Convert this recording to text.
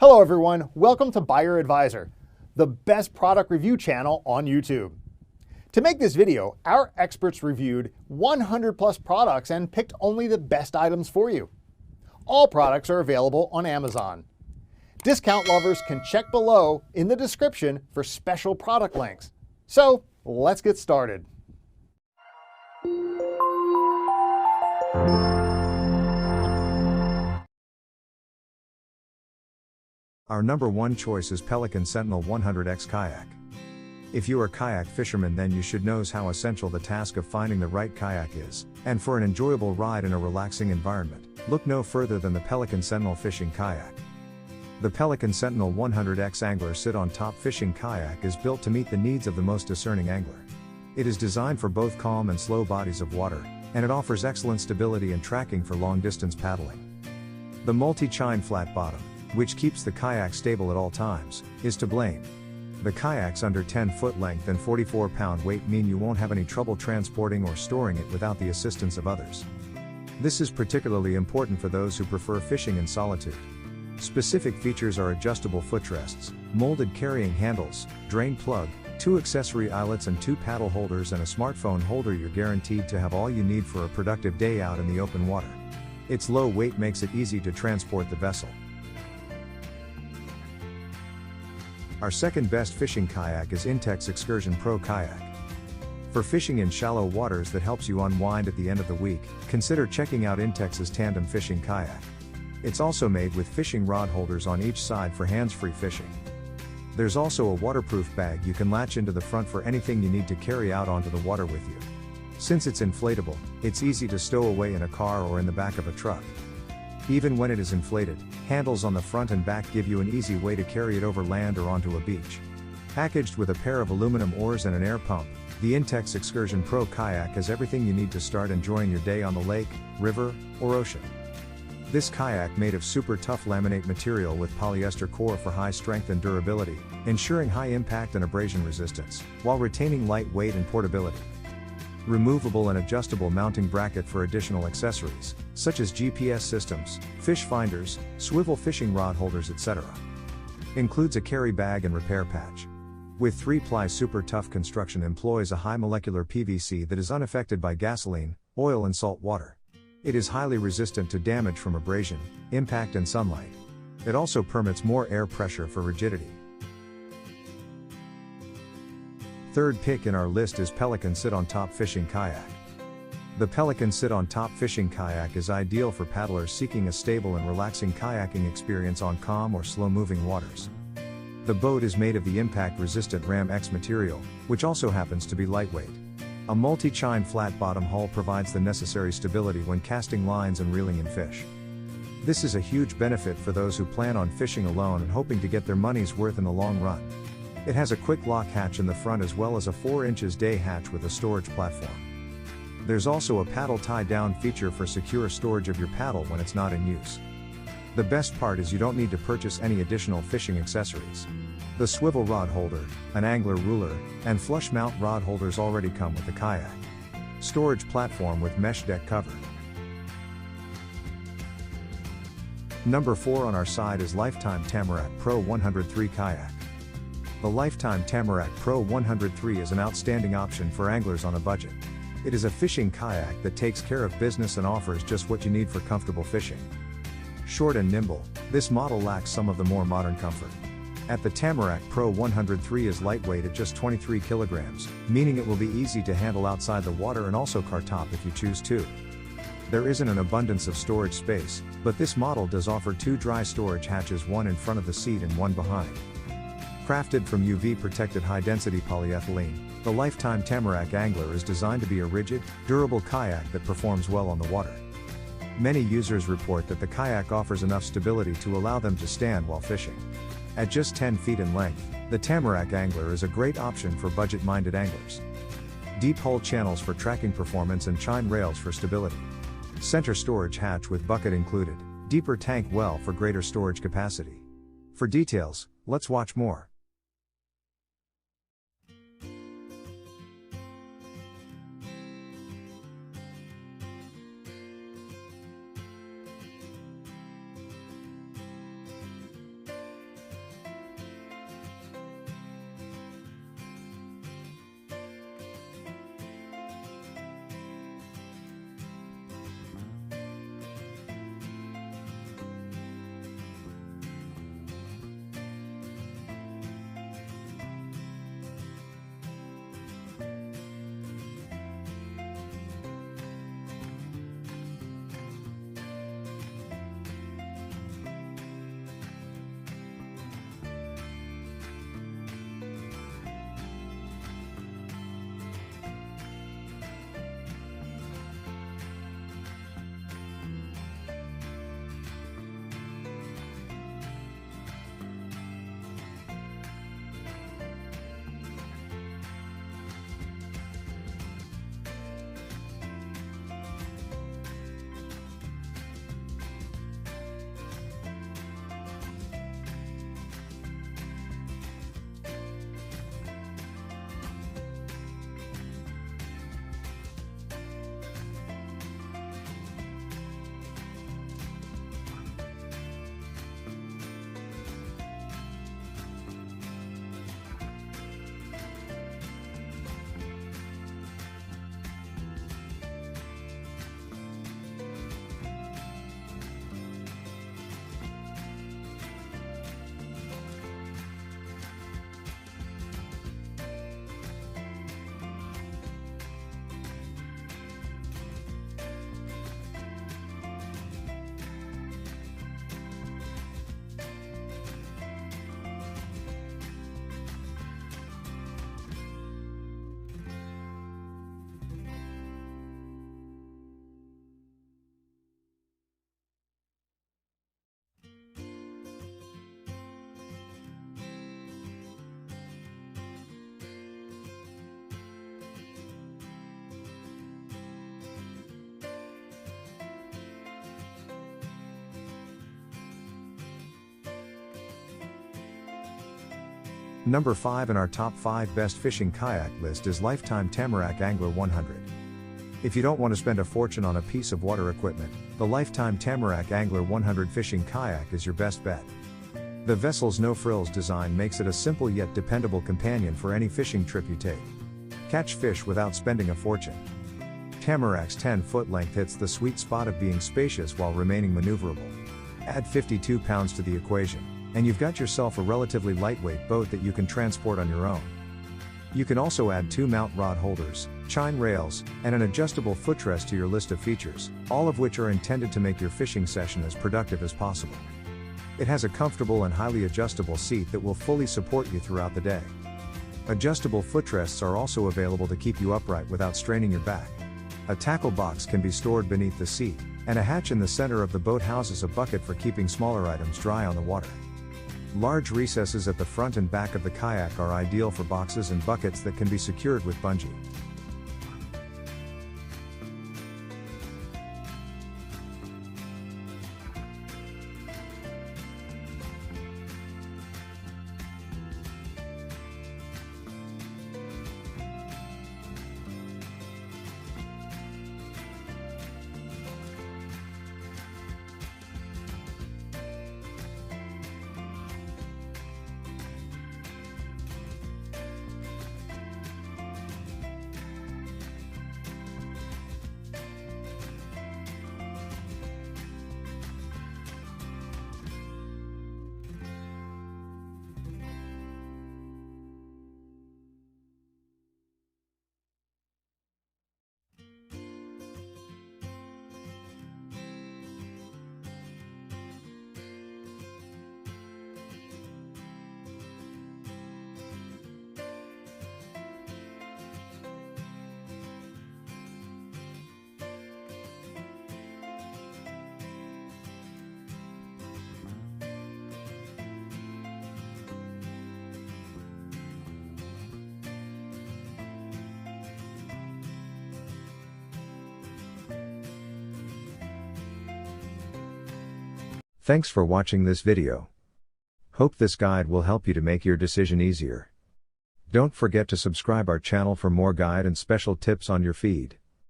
Hello everyone, welcome to Buyer Advisor, the best product review channel on YouTube. To make this video, our experts reviewed 100 plus products and picked only the best items for you. All products are available on Amazon. Discount lovers can check below in the description for special product links. So let's get started. Our number one choice is Pelican Sentinel 100X Kayak. If you are a kayak fisherman, then you should know how essential the task of finding the right kayak is, and for an enjoyable ride in a relaxing environment, look no further than the Pelican Sentinel fishing kayak. The Pelican Sentinel 100X Angler Sit-on-Top Fishing Kayak is built to meet the needs of the most discerning angler. It is designed for both calm and slow bodies of water, and it offers excellent stability and tracking for long-distance paddling. The multi-chine flat bottom, which keeps the kayak stable at all times, is to blame. The kayak's under 10-foot length and 44-pound weight mean you won't have any trouble transporting or storing it without the assistance of others. This is particularly important for those who prefer fishing in solitude. Specific features are adjustable footrests, molded carrying handles, drain plug, 2 accessory eyelets and 2 paddle holders and a smartphone holder. You're guaranteed to have all you need for a productive day out in the open water. Its low weight makes it easy to transport the vessel. Our second best fishing kayak is Intex Excursion Pro Kayak. For fishing in shallow waters that helps you unwind at the end of the week, consider checking out Intex's tandem fishing kayak. It's also made with fishing rod holders on each side for hands-free fishing. There's also a waterproof bag you can latch into the front for anything you need to carry out onto the water with you. Since it's inflatable, it's easy to stow away in a car or in the back of a truck. Even when it is inflated, handles on the front and back give you an easy way to carry it over land or onto a beach. Packaged with a pair of aluminum oars and an air pump, the Intex Excursion Pro Kayak has everything you need to start enjoying your day on the lake, river, or ocean. This kayak made of super tough laminate material with polyester core for high strength and durability, ensuring high impact and abrasion resistance, while retaining light weight and portability. Removable and adjustable mounting bracket for additional accessories, such as GPS systems, fish finders, swivel fishing rod holders, etc. Includes a carry bag and repair patch. With 3-ply super tough construction, employs a high molecular PVC that is unaffected by gasoline, oil and salt water. It is highly resistant to damage from abrasion, impact and sunlight. It also permits more air pressure for rigidity. Third pick in our list is Pelican Sit-on-Top Fishing Kayak. The Pelican Sit-on-Top Fishing Kayak is ideal for paddlers seeking a stable and relaxing kayaking experience on calm or slow-moving waters. The boat is made of the impact-resistant Ram X material, which also happens to be lightweight. A multi-chine flat-bottom hull provides the necessary stability when casting lines and reeling in fish. This is a huge benefit for those who plan on fishing alone and hoping to get their money's worth in the long run. It has a quick lock hatch in the front as well as a 4-inch day hatch with a storage platform. There's also a paddle tie-down feature for secure storage of your paddle when it's not in use. The best part is you don't need to purchase any additional fishing accessories. The swivel rod holder, an angler ruler, and flush mount rod holders already come with the kayak. Storage platform with mesh deck cover. Number 4 on our side is Lifetime Tamarack Pro 103 Kayak. The Lifetime Tamarack Pro 103 is an outstanding option for anglers on a budget. It is a fishing kayak that takes care of business and offers just what you need for comfortable fishing. Short and nimble, this model lacks some of the more modern comfort. The Tamarack Pro 103 is lightweight at just 23 kilograms, meaning it will be easy to handle outside the water and also car top if you choose to. There isn't an abundance of storage space, but this model does offer 2 dry storage hatches, one in front of the seat and one behind. Crafted from UV-protected high-density polyethylene, the Lifetime Tamarack Angler is designed to be a rigid, durable kayak that performs well on the water. Many users report that the kayak offers enough stability to allow them to stand while fishing. At just 10 feet in length, the Tamarack Angler is a great option for budget-minded anglers. Deep hull channels for tracking performance and chine rails for stability. Center storage hatch with bucket included, deeper tank well for greater storage capacity. For details, let's watch more. Number 5 in our top 5 best fishing kayak list is Lifetime Tamarack Angler 100. If you don't want to spend a fortune on a piece of water equipment, the Lifetime Tamarack Angler 100 fishing kayak is your best bet. The vessel's no-frills design makes it a simple yet dependable companion for any fishing trip you take. Catch fish without spending a fortune. Tamarack's 10-foot length hits the sweet spot of being spacious while remaining maneuverable. Add 52 pounds to the equation, and you've got yourself a relatively lightweight boat that you can transport on your own. You can also add 2 mount rod holders, chine rails, and an adjustable footrest to your list of features, all of which are intended to make your fishing session as productive as possible. It has a comfortable and highly adjustable seat that will fully support you throughout the day. Adjustable footrests are also available to keep you upright without straining your back. A tackle box can be stored beneath the seat, and a hatch in the center of the boat houses a bucket for keeping smaller items dry on the water. Large recesses at the front and back of the kayak are ideal for boxes and buckets that can be secured with bungee. Thanks for watching this video. Hope this guide will help you to make your decision easier. Don't forget to subscribe our channel for more guide and special tips on your feed.